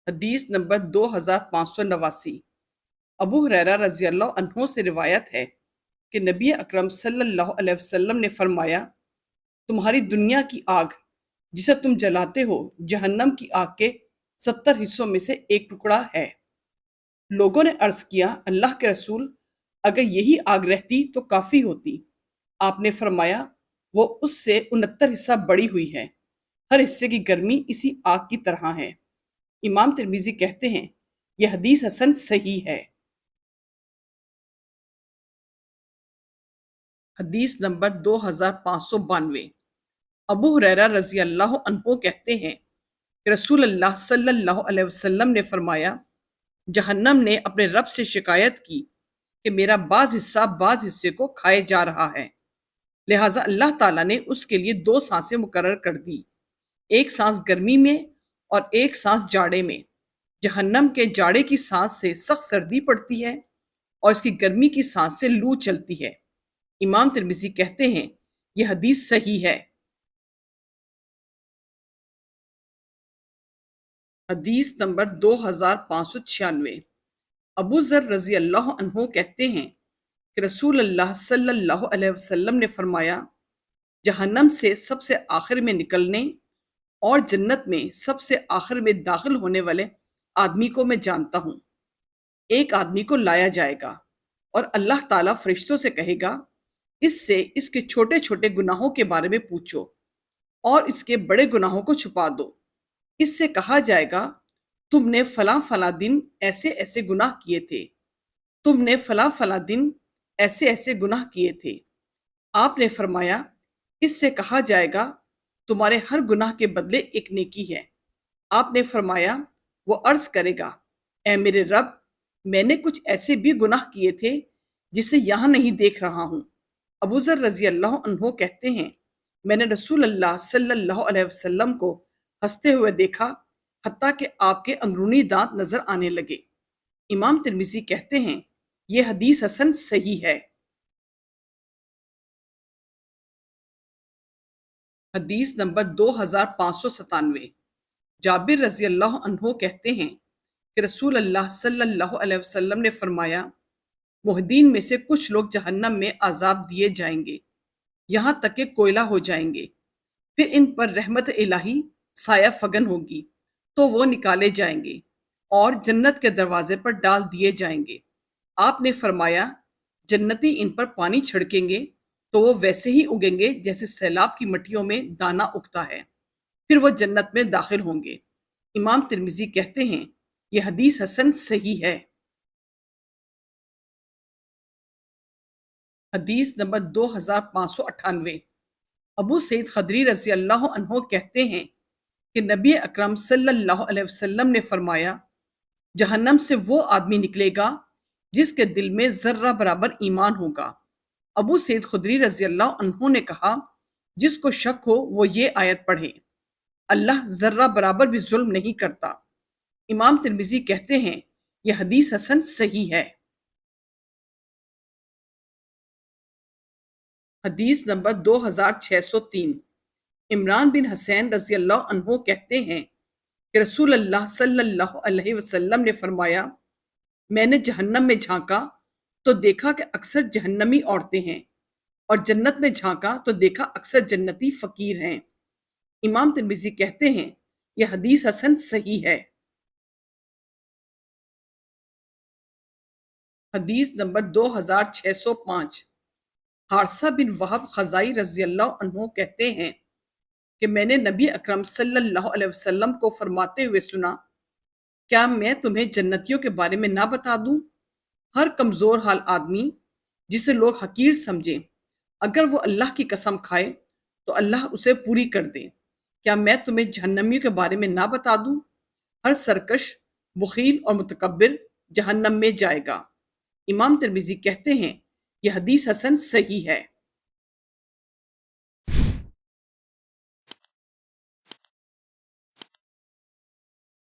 حدیث نمبر 2589۔ ابو ہریرہ رضی اللہ عنہ سے روایت ہے کہ نبی اکرم صلی اللہ علیہ وسلم نے فرمایا، تمہاری دنیا کی آگ جسے تم جلاتے ہو جہنم کی آگ کے 70 حصوں میں سے ایک ٹکڑا ہے۔ لوگوں نے عرض کیا، اللہ کے رسول، اگر یہی آگ رہتی تو کافی ہوتی۔ آپ نے فرمایا، وہ اس سے 69 حصہ بڑی ہوئی ہے، ہر حصے کی گرمی اسی آگ کی طرح ہے۔ امام ترمذی کہتے ہیں یہ حدیث حسن صحیح ہے۔ حدیث نمبر 2592۔ ابو ہریرہ رضی اللہ عنہ کہتے ہیں کہ رسول اللہ صلی اللہ علیہ وسلم نے فرمایا، جہنم نے اپنے رب سے شکایت کی کہ میرا بعض حصہ بعض حصے کو کھائے جا رہا ہے، لہٰذا اللہ تعالیٰ نے اس کے لیے 2 سانسیں مقرر کر دی، ایک سانس گرمی میں اور ایک سانس جاڑے میں۔ جہنم کے جاڑے کی سانس سے سخت سردی پڑتی ہے اور اس کی گرمی کی سانس سے لو چلتی ہے۔ امام ترمذی کہتے ہیں یہ حدیث صحیح ہے۔ حدیث نمبر 2596۔ ابو ذر رضی اللہ عنہ کہتے ہیں کہ رسول اللہ صلی اللہ علیہ وسلم نے فرمایا، جہنم سے سب سے آخر میں نکلنے اور جنت میں سب سے آخر میں داخل ہونے والے آدمی کو میں جانتا ہوں۔ ایک آدمی کو لایا جائے گا اور اللہ تعالیٰ فرشتوں سے کہے گا، اس سے اس کے چھوٹے چھوٹے گناہوں کے بارے میں پوچھو اور اس کے بڑے گناہوں کو چھپا دو۔ اس سے کہا جائے گا، تم نے فلاں فلاں دن ایسے ایسے گناہ کیے تھے، تم نے فلاں فلاں دن ایسے ایسے گناہ کیے تھے۔ آپ نے فرمایا، اس سے کہا جائے گا، تمہارے ہر گناہ کے بدلے ایک نیکی ہے۔ آپ نے فرمایا، وہ عرض کرے گا، اے میرے رب، میں نے کچھ ایسے بھی گناہ کیے تھے جسے یہاں نہیں دیکھ رہا ہوں۔ ابو ذر رضی اللہ عنہ کہتے ہیں، میں نے رسول اللہ صلی اللہ علیہ وسلم کو ہنستے ہوئے دیکھا، حتیٰ کہ آپ کے اندرونی دانت نظر آنے لگے۔ امام ترمذی کہتے ہیں یہ حدیث حسن صحیح ہے۔ حدیث نمبر 2597۔ جابر رضی اللہ عنہ کہتے ہیں کہ رسول اللہ صلی اللہ علیہ وسلم نے فرمایا، موحدین میں سے کچھ لوگ جہنم میں عذاب دیے جائیں گے یہاں تک کہ کوئلہ ہو جائیں گے، پھر ان پر رحمت الہی سایہ فگن ہوگی تو وہ نکالے جائیں گے اور جنت کے دروازے پر ڈال دیے جائیں گے۔ آپ نے فرمایا، جنتی ان پر پانی چھڑکیں گے تو وہ ویسے ہی اگیں گے جیسے سیلاب کی مٹیوں میں دانہ اگتا ہے، پھر وہ جنت میں داخل ہوں گے۔ امام ترمذی کہتے ہیں یہ حدیث حسن صحیح ہے۔ حدیث نمبر 2598۔ ابو سعید خدری رضی اللہ عنہ کہتے ہیں کہ نبی اکرم صلی اللہ علیہ وسلم نے فرمایا، جہنم سے وہ آدمی نکلے گا جس کے دل میں ذرہ برابر ایمان ہوگا۔ ابو سعید خدری رضی اللہ عنہ نے کہا، جس کو شک ہو وہ یہ آیت پڑھے، اللہ ذرہ برابر بھی ظلم نہیں کرتا۔ امام ترمذی کہتے ہیں یہ حدیث حسن صحیح ہے۔ حدیث نمبر 2603۔ عمران بن حسین رضی اللہ عنہ کہتے ہیں کہ رسول اللہ صلی اللہ علیہ وسلم نے فرمایا، میں نے جہنم میں جھانکا تو دیکھا کہ اکثر جہنمی عورتیں ہیں، اور جنت میں جھانکا تو دیکھا اکثر جنتی فقیر ہیں۔ امام ترمذی کہتے ہیں یہ حدیث حسن صحیح ہے۔ حدیث نمبر 2605۔ حارثہ بن وہب خزائی رضی اللہ عنہ کہتے ہیں کہ میں نے نبی اکرم صلی اللہ علیہ وسلم کو فرماتے ہوئے سنا، کیا میں تمہیں جنتیوں کے بارے میں نہ بتا دوں؟ ہر کمزور حال آدمی جسے لوگ حقیر سمجھیں، اگر وہ اللہ کی قسم کھائے تو اللہ اسے پوری کر دے۔ کیا میں تمہیں جہنمیوں کے بارے میں نہ بتا دوں؟ ہر سرکش، بخیل اور متکبر جہنم میں جائے گا۔ امام ترمذی کہتے ہیں یہ حدیث حسن صحیح ہے۔